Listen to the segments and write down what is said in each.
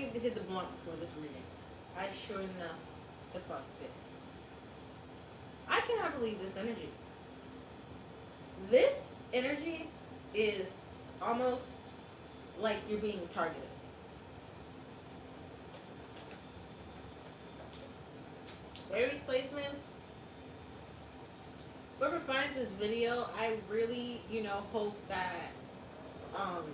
need to hit the blunt before this reading. I sure enough the fuck did. I cannot believe this energy. This energy is almost like you're being targeted. Aries placements. Whoever finds this video, I really, hope that um,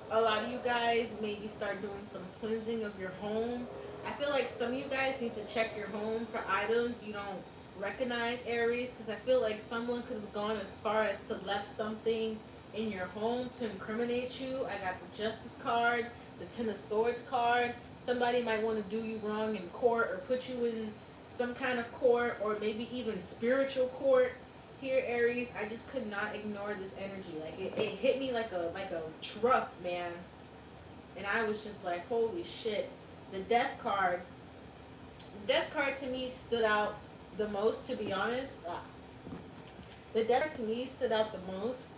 a lot of you guys maybe start doing some cleansing of your home. I feel like some of you guys need to check your home for items you don't recognize, Aries, because I feel like someone could have gone as far as to left something in your home to incriminate you. I got the Justice card, the Ten of Swords card. Somebody might want to do you wrong in court or put you in some kind of court or maybe even spiritual court. Here, Aries, I just could not ignore this energy. Like it hit me like a truck, man. And I was just like, holy shit. The Death card. The Death card to me stood out the most, to be honest. The Death card to me stood out the most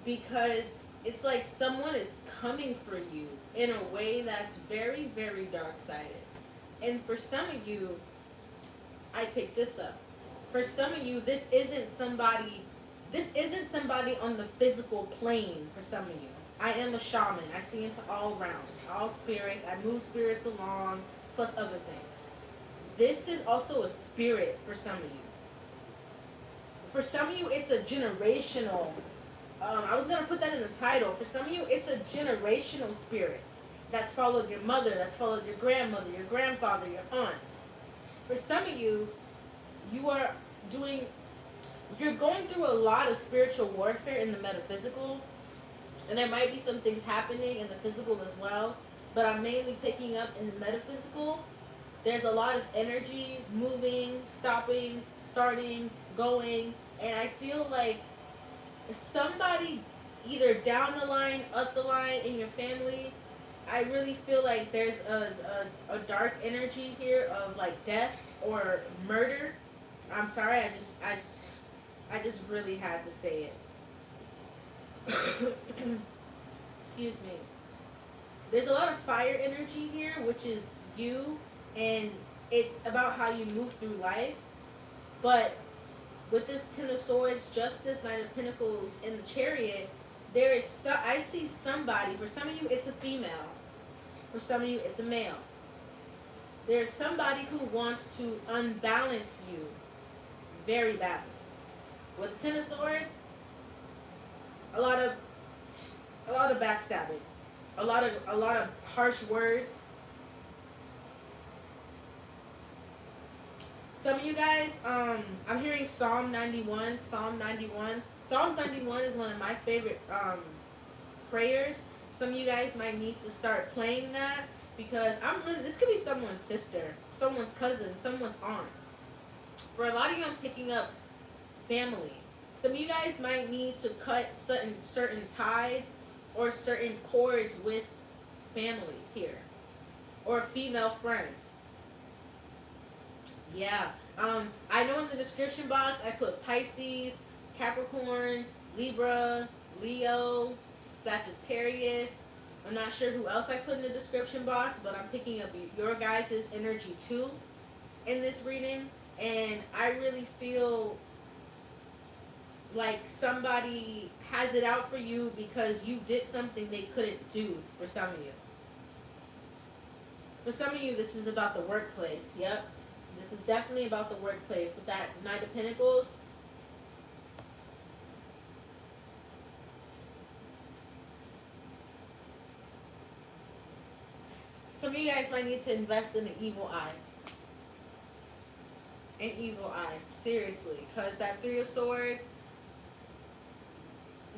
because it's like someone is coming for you in a way that's very, very dark-sided. And for some of you, I picked this up. For some of you, this isn't somebody on the physical plane for some of you. I am a shaman. I see into all realms, all spirits. I move spirits along, plus other things. This is also a spirit for some of you. For some of you, it's a generational. I was going to put that in the title. For some of you, it's a generational spirit that's followed your mother, that's followed your grandmother, your grandfather, your aunts. For some of you, you're going through a lot of spiritual warfare in the metaphysical, and there might be some things happening in the physical as well, but I'm mainly picking up in the metaphysical. There's a lot of energy moving, stopping, starting, going, and I feel like somebody either down the line, up the line in your family, I really feel like there's a dark energy here of like death or murder. I'm sorry, I just really had to say it. Excuse me. There's a lot of fire energy here, which is you, and it's about how you move through life. But with this Ten of Swords, Justice, Knight of Pentacles, and the Chariot, I see somebody. For some of you, it's a female. For some of you, it's a male. There's somebody who wants to unbalance you very badly. With the Ten of Swords, a lot of backstabbing, a lot of harsh words. Some of you guys, I'm hearing Psalm 91. Psalms 91 is one of my favorite prayers. Some of you guys might need to start playing that because this could be someone's sister, someone's cousin, someone's aunt. For a lot of you, I'm picking up family. Some of you guys might need to cut certain ties or certain cords with family here, or a female friend. Yeah. I know in the description box I put Pisces, Capricorn, Libra, Leo, Sagittarius. I'm not sure who else I put in the description box, but I'm picking up your guys' energy too in this reading. And I really feel like somebody has it out for you because you did something they couldn't do for some of you. For some of you, this is about the workplace. Yep. This is definitely about the workplace. With that Knight of Pentacles, some of you guys might need to invest in an evil eye. An evil eye. Seriously. Because that Three of Swords,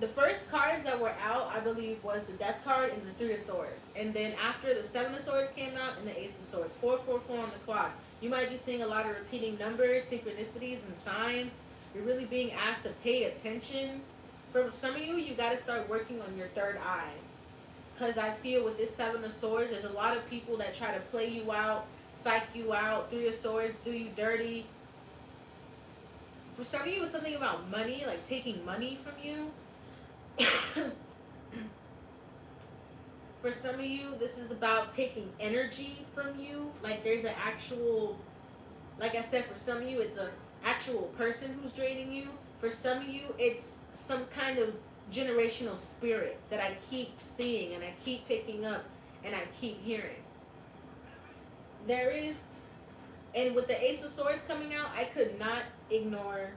the first cards that were out, I believe, was the Death card and the Three of Swords. And then after the Seven of Swords came out and the Ace of Swords. 444 on the clock. You might be seeing a lot of repeating numbers, synchronicities, and signs. You're really being asked to pay attention. For some of you, you got to start working on your third eye. Because I feel with this Seven of Swords, there's a lot of people that try to play you out, psych you out. Three of Swords, do you dirty. For some of you, it's something about money, like taking money from you. For some of you, this is about taking energy from you. Like there's an actual, like I said, for some of you, it's an actual person who's draining you. For some of you, it's some kind of generational spirit that I keep seeing and I keep picking up and I keep hearing. There is, and with the Ace of Swords coming out, I could not ignore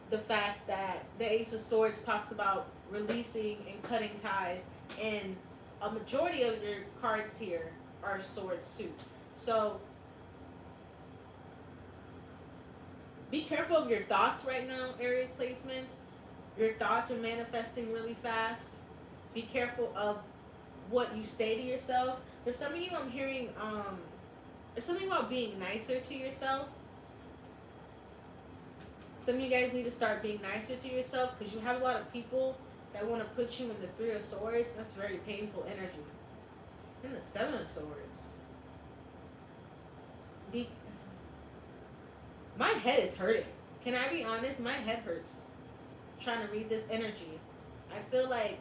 the fact that the Ace of Swords talks about releasing and cutting ties, and a majority of your cards here are sword suit. So be careful of your thoughts right now, Aries placements. Your thoughts are manifesting really fast. Be careful of what you say to yourself. For some of you, I'm hearing there's something about being nicer to yourself. Some of you guys need to start being nicer to yourself because you have a lot of people that want to put you in the Three of Swords. That's very painful energy. And the Seven of Swords. My head is hurting. Can I be honest? My head hurts trying to read this energy. I feel like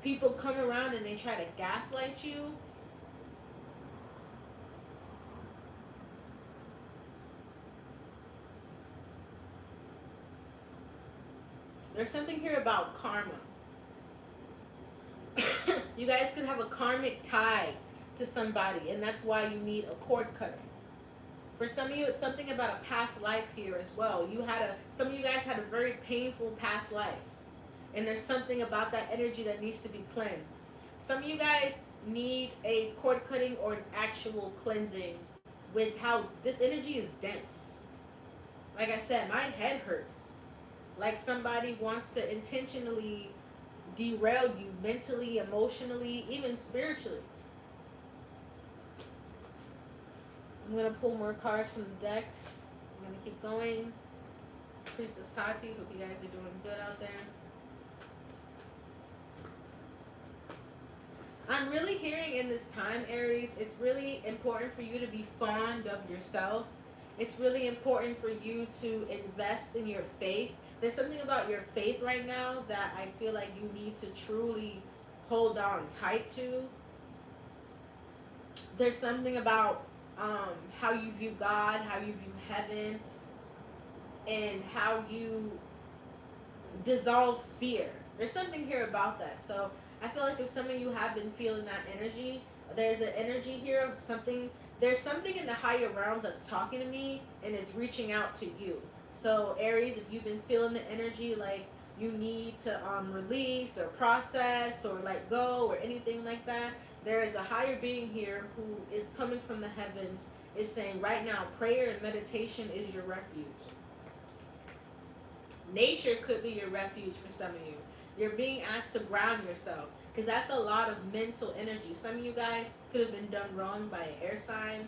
people come around and they try to gaslight you. There's something here about karma. You guys could have a karmic tie to somebody, and that's why you need a cord cutting. For some of you, it's something about a past life here as well. Some of you guys had a very painful past life, and there's something about that energy that needs to be cleansed. Some of you guys need a cord cutting or an actual cleansing with how this energy is dense. Like I said, my head hurts. Like somebody wants to intentionally derail you mentally, emotionally, even spiritually. I'm going to pull more cards from the deck. I'm going to keep going. Priestess Tati, hope you guys are doing good out there. I'm really hearing in this time, Aries, it's really important for you to be fond of yourself. It's really important for you to invest in your faith. There's something about your faith right now that I feel like you need to truly hold on tight to. There's something about how you view God, how you view heaven, and how you dissolve fear. There's something here about that. So I feel like if some of you have been feeling that energy, there's an energy here of something. There's something in the higher realms that's talking to me and it's reaching out to you. So Aries, if you've been feeling the energy like you need to release or process or let go or anything like that, there is a higher being here who is coming from the heavens, is saying right now prayer and meditation is your refuge. Nature could be your refuge for some of you. You're being asked to ground yourself because that's a lot of mental energy. Some of you guys could have been done wrong by an air sign,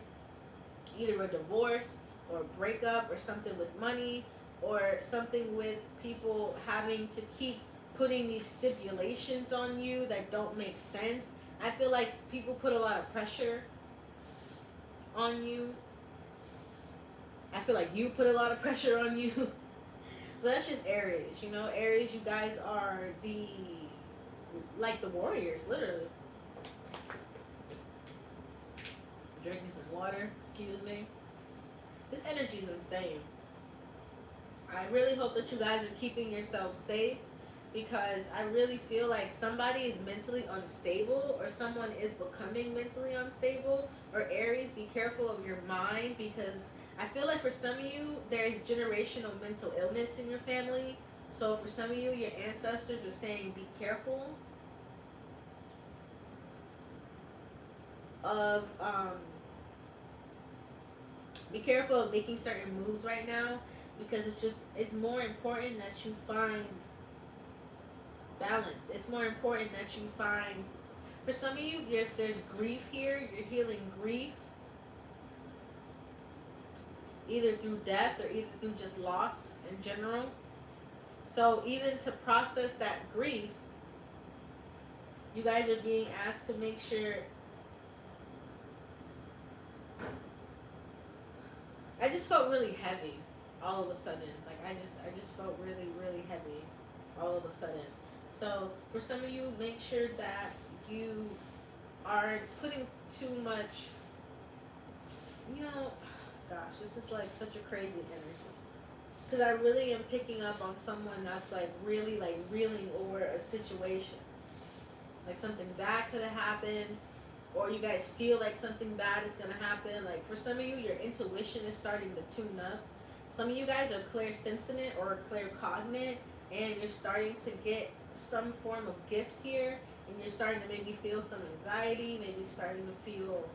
either a divorce or a breakup or something with money or something with people having to keep putting these stipulations on you that don't make sense. I feel like people put a lot of pressure on you. I feel like you put a lot of pressure on you. But that's just Aries, you know. Aries, you guys are the warriors, literally. Drinking some water, excuse me. This energy is insane. I really hope that you guys are keeping yourselves safe because I really feel like somebody is mentally unstable or someone is becoming mentally unstable. Or Aries, be careful of your mind because I feel like for some of you, there's generational mental illness in your family. So for some of you, your ancestors are saying be careful of be careful of making certain moves right now because it's more important that you find balance. It's more important that you find, for some of you, there's grief here. You're healing grief either through death or either through just loss in general. So even to process that grief, you guys are being asked to make sure. I just felt really heavy all of a sudden. Like I just felt really, really heavy all of a sudden. So for some of you, make sure that you are putting too much, you know, gosh, this is like such a crazy energy. Because I really am picking up on someone that's like really like reeling over a situation. Like something bad could have happened, or you guys feel like something bad is gonna happen. Like for some of you, your intuition is starting to tune up. Some of you guys are clairsentient or claircognate, and you're starting to get some form of gift here, and you're starting to maybe feel some anxiety, maybe starting to feel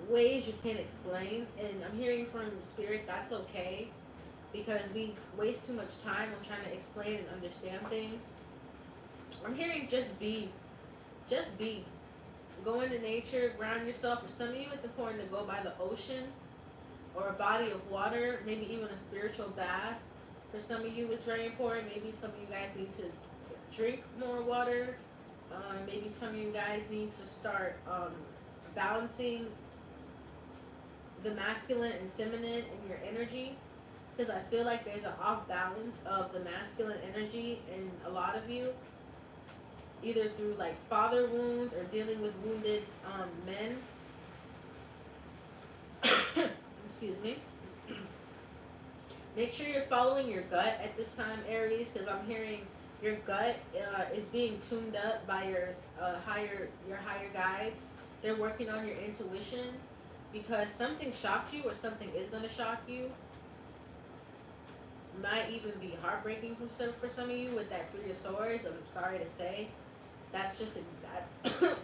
ways you can't explain. And I'm hearing from spirit that's okay, because we waste too much time on trying to explain and understand things. I'm hearing just be. Just be. Go into nature, ground yourself. For some of you, it's important to go by the ocean or a body of water, maybe even a spiritual bath. For some of you, it's very important. Maybe some of you guys need to drink more water. Maybe some of you guys need to start balancing the masculine and feminine in your energy. Because I feel like there's an off balance of the masculine energy in a lot of you, either through like father wounds or dealing with wounded men. Excuse me. Make sure you're following your gut at this time, Aries, because I'm hearing your gut is being tuned up by your higher guides. They're working on your intuition, because something shocked you or something is going to shock you. Might even be heartbreaking for some of you with that Three of Swords. I'm sorry to say. That's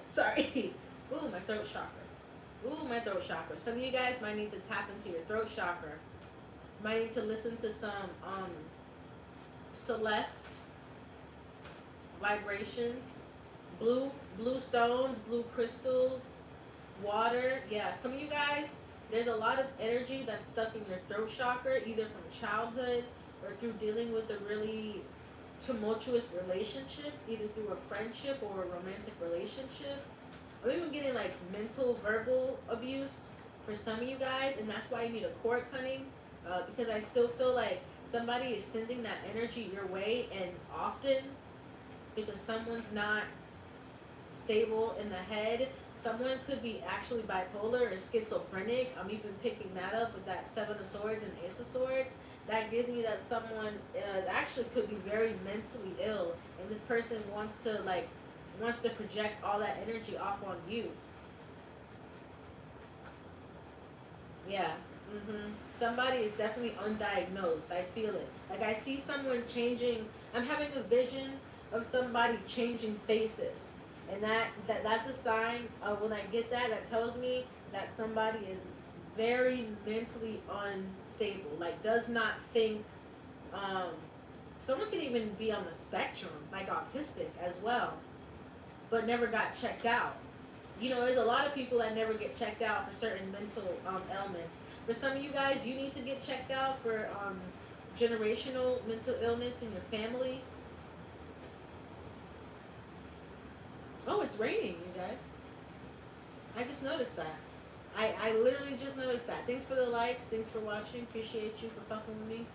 sorry. Ooh, my throat chakra. Ooh, my throat chakra. Some of you guys might need to tap into your throat chakra. Might need to listen to some Celeste vibrations, blue stones, blue crystals, water. Yeah, some of you guys, there's a lot of energy that's stuck in your throat chakra, either from childhood or through dealing with a really tumultuous relationship, either through a friendship or a romantic relationship. I'm even getting like mental, verbal abuse for some of you guys, and that's why you need a cord cutting, because I still feel like somebody is sending that energy your way, and often because someone's not stable in the head. Someone could be actually bipolar or schizophrenic. I'm even picking that up with that Seven of Swords and Ace of Swords. That gives me that someone actually could be very mentally ill, and this person wants to project all that energy off on you. Yeah. Somebody is definitely undiagnosed. I feel it. Like I see someone changing. I'm having a vision of somebody changing faces, and that's a sign. When I get that, that tells me that somebody is very mentally unstable. Like does not think. Someone could even be on the spectrum, like autistic as well, but never got checked out. You know, there's a lot of people that never get checked out for certain mental ailments. For some of you guys, you need to get checked out for generational mental illness in your family. Oh, it's raining, you guys. I just noticed that. I literally just noticed that. Thanks for the likes. Thanks for watching. Appreciate you for fucking with me.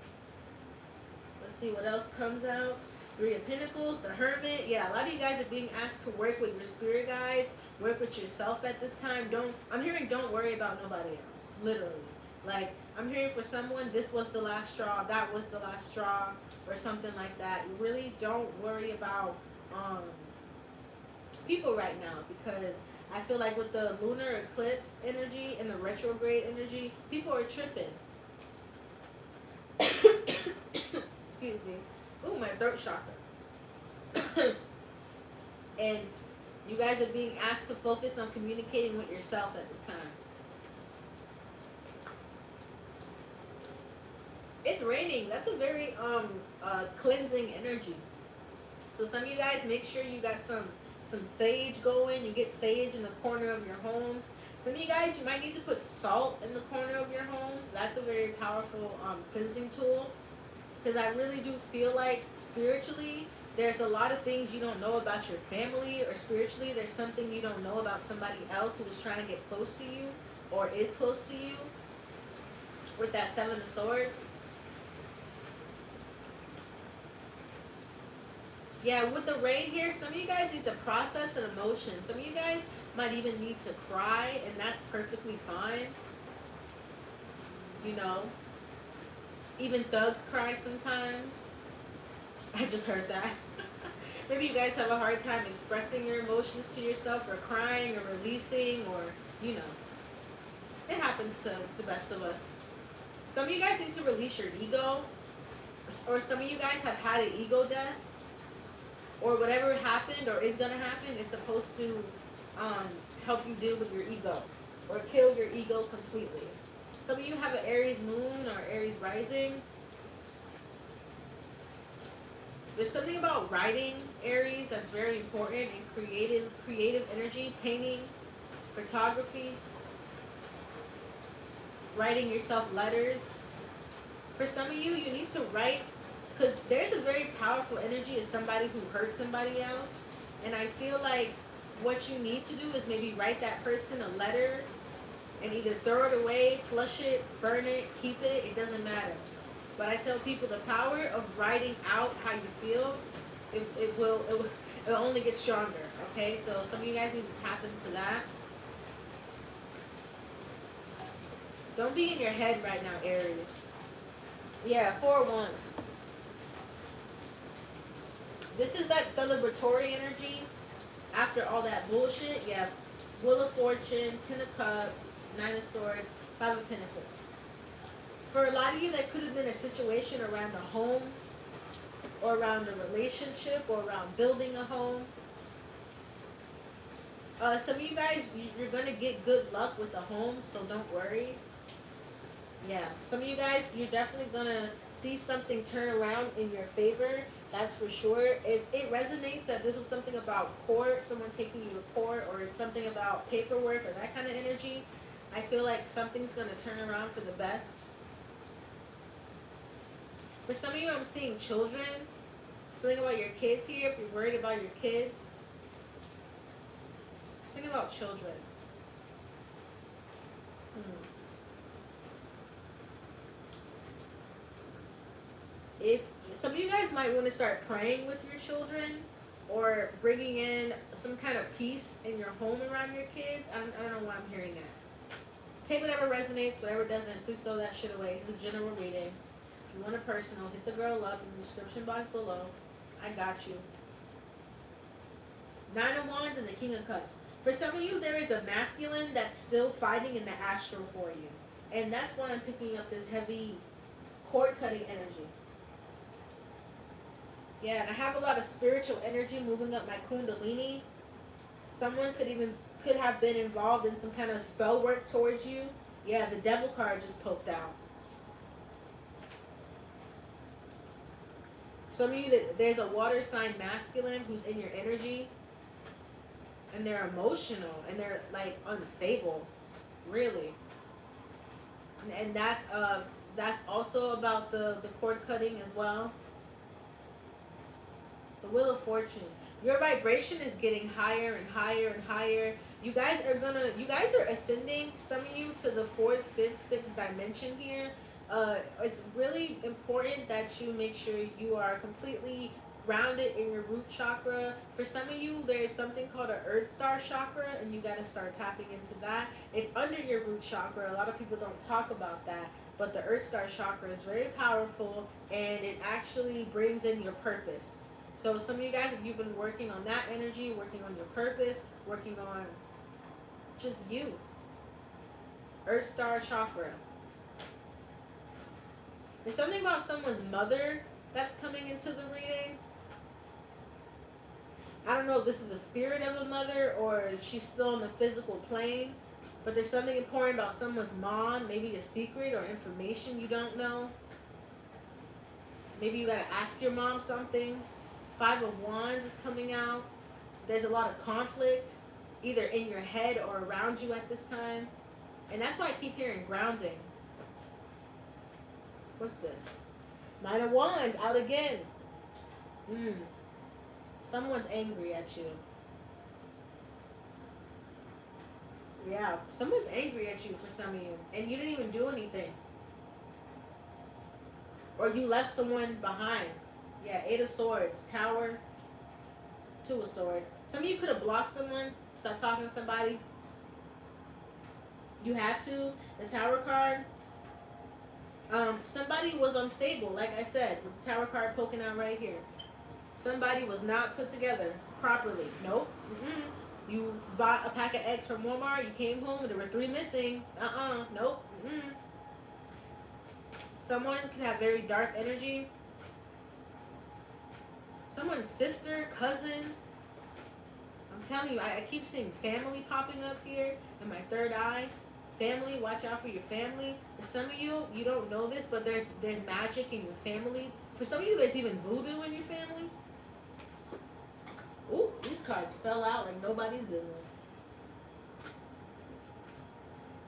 Let's see what else comes out. Three of Pentacles, the Hermit. Yeah, a lot of you guys are being asked to work with your spirit guides. Work with yourself at this time. I'm hearing don't worry about nobody else. Literally. Like, I'm hearing for someone, this was the last straw, that was the last straw, or something like that. You really don't worry about people right now, because I feel like with the lunar eclipse energy and the retrograde energy, people are tripping. Excuse me. Ooh, my throat chakra. And you guys are being asked to focus on communicating with yourself at this time. It's raining. That's a very cleansing energy. So some of you guys, make sure you got some sage going. You get sage in the corner of your homes. Some of you guys, you might need to put salt in the corner of your homes. That's a very powerful cleansing tool. Because I really do feel like spiritually, there's a lot of things you don't know about your family, or spiritually, there's something you don't know about somebody else who is trying to get close to you or is close to you with that Seven of Swords. Yeah, with the rain here, some of you guys need to process an emotion. Some of you guys might even need to cry, and that's perfectly fine. You know, even thugs cry sometimes. I just heard that. Maybe you guys have a hard time expressing your emotions to yourself, or crying, or releasing, or, you know, it happens to the best of us. Some of you guys need to release your ego, or some of you guys have had an ego death, or whatever happened or is going to happen is supposed to um, help you deal with your ego, or kill your ego completely. Some of you have an Aries moon or Aries rising. There's something about writing, Aries, that's very important, and creative energy, painting, photography, writing yourself letters. For some of you, you need to write, because there's a very powerful energy of somebody who hurt somebody else. And I feel like what you need to do is maybe write that person a letter and either throw it away, flush it, burn it, keep it doesn't matter. But I tell people the power of writing out how you feel, it'll only get stronger, okay? So some of you guys need to tap into that. Don't be in your head right now, Aries. Yeah, 4 of Wands. This is that celebratory energy after all that bullshit. Yeah, Wheel of Fortune, 10 of Cups, 9 of Swords, 5 of Pentacles. For a lot of you, that could have been a situation around a home, or around a relationship, or around building a home. Some of you guys, you're going to get good luck with the home, so don't worry. Yeah, some of you guys, you're definitely going to see something turn around in your favor. That's for sure. If it resonates that this was something about court, someone taking you to court, or something about paperwork or that kind of energy, I feel like something's going to turn around for the best. For some of you, I'm seeing children. Something about your kids here, if you're worried about your kids. Just think about children. If some of you guys might want to start praying with your children, or bringing in some kind of peace in your home around your kids. I don't know why I'm hearing that. Take whatever resonates, whatever doesn't, please throw that shit away. It's a general reading. If you want a personal, hit the girl up in the description box below. I got you. 9 of Wands and the King of Cups. For some of you, there is a masculine that's still fighting in the astral for you. And that's why I'm picking up this heavy cord-cutting energy. Yeah, and I have a lot of spiritual energy moving up my kundalini. Someone could have been involved in some kind of spell work towards you. Yeah, the devil card just poked out. Some of you, there's a water sign masculine who's in your energy, and they're emotional, and they're like unstable, really. And that's also about the cord cutting as well. The Wheel of Fortune. Your vibration is getting higher and higher and higher. You guys are ascending, some of you, to the 4th, 5th, 6th dimension here. It's really important that you make sure you are completely grounded in your root chakra. For some of you, there is something called an Earth Star chakra, and you got to start tapping into that. It's under your root chakra. A lot of people don't talk about that, but the Earth Star chakra is very powerful, and it actually brings in your purpose. So some of you guys, if you've been working on that energy, working on your purpose, working on just you. Earth Star chakra. There's something about someone's mother that's coming into the reading. I don't know if this is a spirit of a mother or she's still on the physical plane, but there's something important about someone's mom, maybe a secret or information you don't know. Maybe you gotta ask your mom something. 5 of Wands is coming out. There's a lot of conflict, either in your head or around you at this time. And that's why I keep hearing grounding. What's this? 9 of Wands, out again. Someone's angry at you. Yeah, someone's angry at you for some of you. And you didn't even do anything. Or you left someone behind. Yeah, 8 of Swords, Tower. Two of Swords. Some of you could have blocked someone, stopped talking to somebody. You have to. The Tower card. Somebody was unstable, like I said, with the Tower card poking out right here. Somebody was not put together properly. Nope. Mm-mm. You bought a pack of eggs from Walmart. You came home and there were 3 missing. Nope. Mm-mm. Someone can have very dark energy. Someone's sister, cousin. I'm telling you, I keep seeing family popping up here in my third eye. Family, watch out for your family. For some of you, you don't know this, but there's magic in your family. For some of you, there's even voodoo in your family. Ooh, these cards fell out like nobody's business.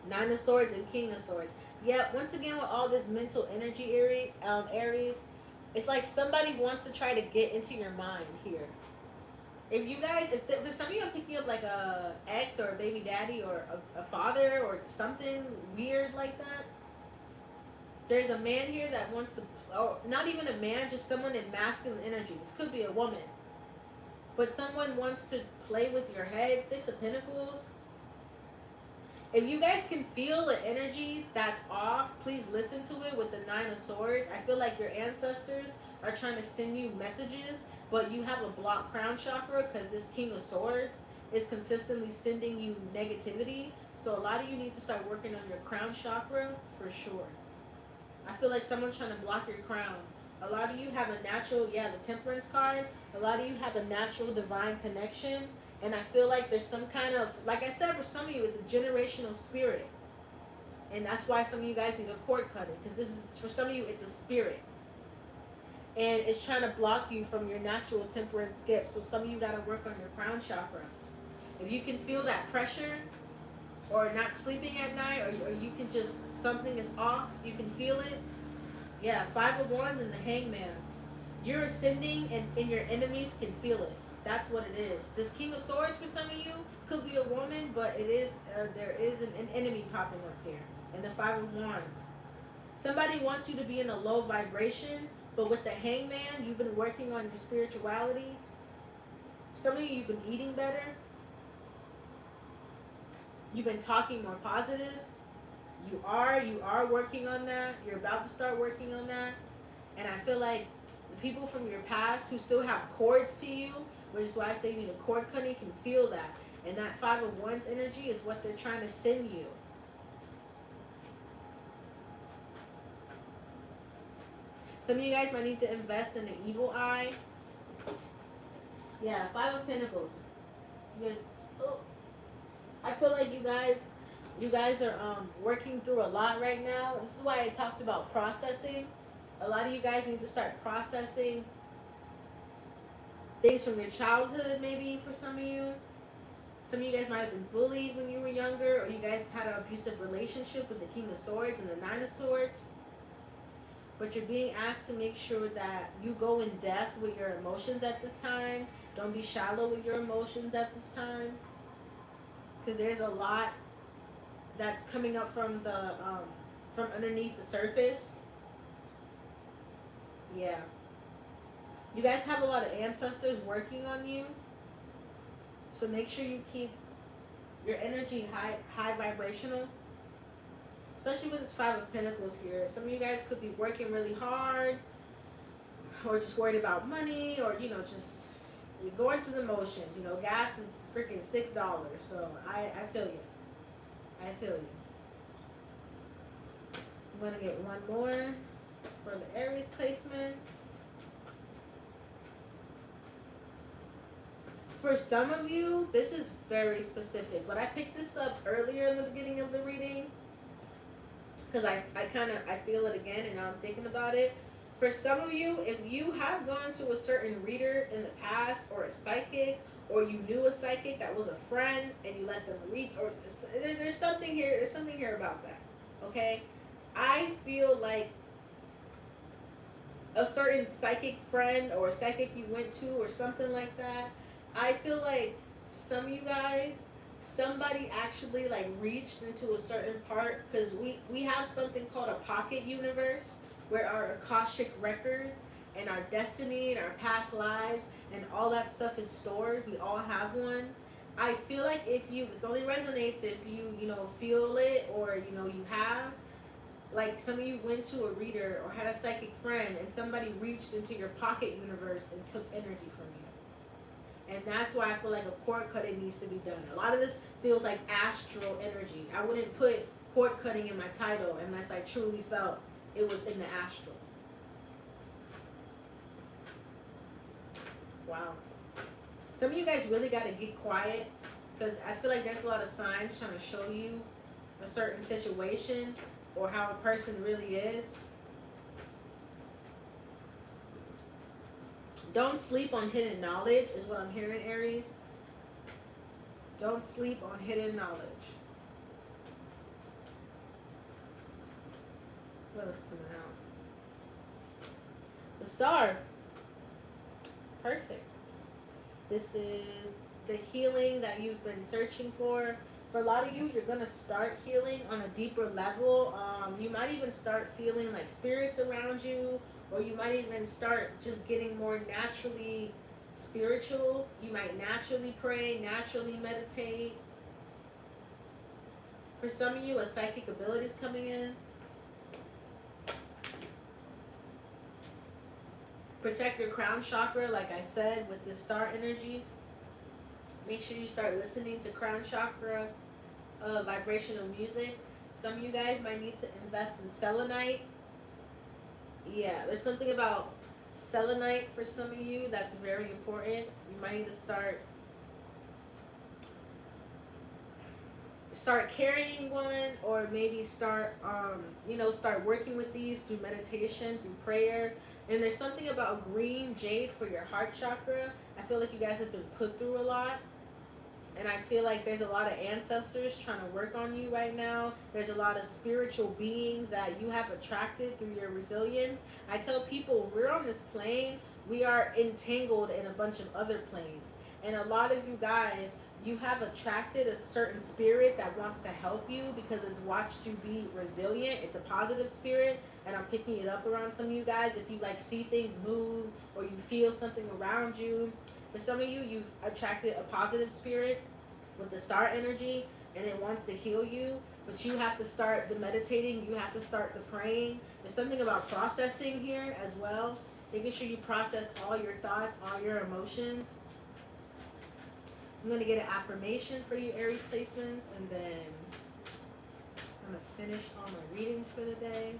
9 of Swords and King of Swords. Yeah, once again, with all this mental energy, Aries, it's like somebody wants to try to get into your mind here. If you guys, for some of you, I'm picking up like a ex or a baby daddy or a father or something weird like that. There's a man here that wants to, or not even a man, just someone in masculine energy. This could be a woman. But someone wants to play with your head. 6 of Pentacles. If you guys can feel the energy that's off, please listen to it with the 9 of Swords. I feel like your ancestors are trying to send you messages, but you have a blocked crown chakra because this King of Swords is consistently sending you negativity. So a lot of you need to start working on your crown chakra for sure. I feel like someone's trying to block your crown. A lot of you have a natural, the Temperance card. A lot of you have a natural divine connection. And I feel like there's some kind of, like I said, for some of you, it's a generational spirit. And that's why some of you guys need a cord cutting. Because this is, for some of you, it's a spirit. And it's trying to block you from your natural temperance gift. So some of you got to work on your crown chakra. If you can feel that pressure, or not sleeping at night, or you can just, something is off, you can feel it. Yeah, 5 of Wands and the Hangman. You're ascending and your enemies can feel it. That's what it is. This King of Swords for some of you could be a woman, but it is there is an enemy popping up here. And the 5 of Wands. Somebody wants you to be in a low vibration, but with the Hangman, you've been working on your spirituality. Some of you, you've been eating better. You've been talking more positive. You are working on that. You're about to start working on that. And I feel like the people from your past who still have cords to you, which is why I say you need a cord cutting, can feel that. And that 5 of Wands energy is what they're trying to send you. Some of you guys might need to invest in the evil eye. Yeah, 5 of Pentacles. I feel like you guys are working through a lot right now. This is why I talked about processing. A lot of you guys need to start processing things from your childhood, maybe for some of you. Some of you guys might have been bullied when you were younger, or you guys had an abusive relationship with the King of Swords and the 9 of Swords. But you're being asked to make sure that you go in depth with your emotions at this time. Don't be shallow with your emotions at this time. Because there's a lot that's coming up from the from underneath the surface. Yeah. You guys have a lot of ancestors working on you. So make sure you keep your energy high vibrational. Especially with this 5 of Pentacles here. Some of you guys could be working really hard, or just worried about money, or just you're going through the motions. Gas is freaking $6. So I feel you. I feel you. I'm gonna get one more for the Aries placements. For some of you, this is very specific, but I picked this up earlier in the beginning of the reading because I feel it again, and now I'm thinking about it. For some of you, if you have gone to a certain reader in the past, or a psychic, or you knew a psychic that was a friend and you let them read, or there's something here. There's something here about that. Okay, I feel like a certain psychic friend or a psychic you went to or something like that. I feel like some of you guys, somebody actually reached into a certain part, because we have something called a pocket universe where our Akashic records and our destiny and our past lives and all that stuff is stored. We all have one. I feel like if you, this only resonates if you know, feel it, or, you know, you have, like some of you went to a reader or had a psychic friend and somebody reached into your pocket universe and took energy from you. And that's why I feel like a cord cutting needs to be done. A lot of this feels like astral energy. I wouldn't put cord cutting in my title unless I truly felt it was in the astral. Wow. Some of you guys really got to get quiet, because I feel like there's a lot of signs trying to show you a certain situation or how a person really is. Don't sleep on hidden knowledge is what I'm hearing, Aries. Don't sleep on hidden knowledge. What else is coming out? The Star. Perfect. This is the healing that you've been searching for. For a lot of you, you're going to start healing on a deeper level. You might even start feeling like spirits around you, or you might even start just getting more naturally spiritual. You might naturally pray, naturally meditate. For some of you, a psychic ability is coming in. Protect your crown chakra, like I said, with the star energy. Make sure you start listening to crown chakra vibrational music. Some of you guys might need to invest in selenite. Yeah, there's something about selenite for some of you that's very important. You might need to start carrying one, or maybe start start working with these through meditation, through prayer. And there's something about green jade for your heart chakra. I feel like you guys have been put through a lot, and I feel like there's a lot of ancestors trying to work on you right now. There's a lot of spiritual beings that you have attracted through your resilience. I tell people, we're on this plane, we are entangled in a bunch of other planes. And a lot of you guys, you have attracted a certain spirit that wants to help you because it's watched you be resilient. It's a positive spirit, and I'm picking it up around some of you guys. If you like see things move, or you feel something around you, for some of you, you've attracted a positive spirit with the star energy, and it wants to heal you. But you have to start the meditating. You have to start the praying. There's something about processing here as well. Making sure you process all your thoughts, all your emotions. I'm going to get an affirmation for you, Aries placements, and then I'm going to finish all my readings for the day.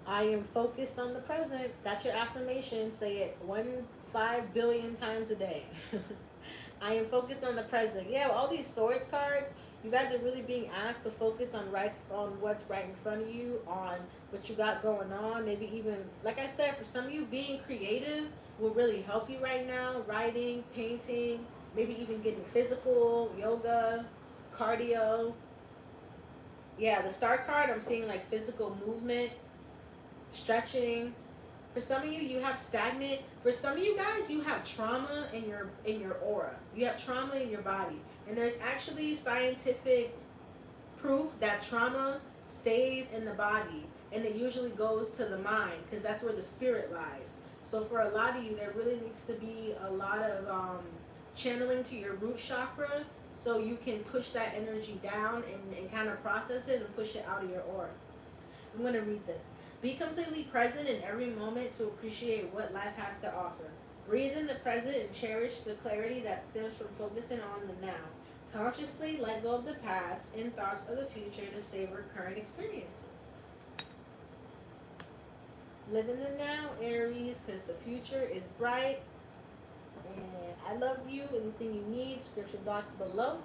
I am focused on the present. That's your affirmation. Say it 5 billion times a day. I am focused on the present. Yeah, all these swords cards, you guys are really being asked to focus on what's right in front of you, on what you got going on. Maybe even, like I said, for some of you, being creative will really help you right now. Writing, painting, maybe even getting physical, yoga, cardio. Yeah, the star card, I'm seeing like physical movement, stretching. For some of you, you have stagnant. For some of you guys, you have trauma in your aura. You have trauma in your body. And there's actually scientific proof that trauma stays in the body, and it usually goes to the mind, because that's where the spirit lies. So for a lot of you, there really needs to be a lot of channeling to your root chakra, so you can push that energy down and kind of process it and push it out of your aura. I'm going to read this. Be completely present in every moment to appreciate what life has to offer. Breathe in the present and cherish the clarity that stems from focusing on the now. Consciously let go of the past and thoughts of the future to savor current experiences. Live in the now, Aries, because the future is bright. And I love you. Anything you need, description box below.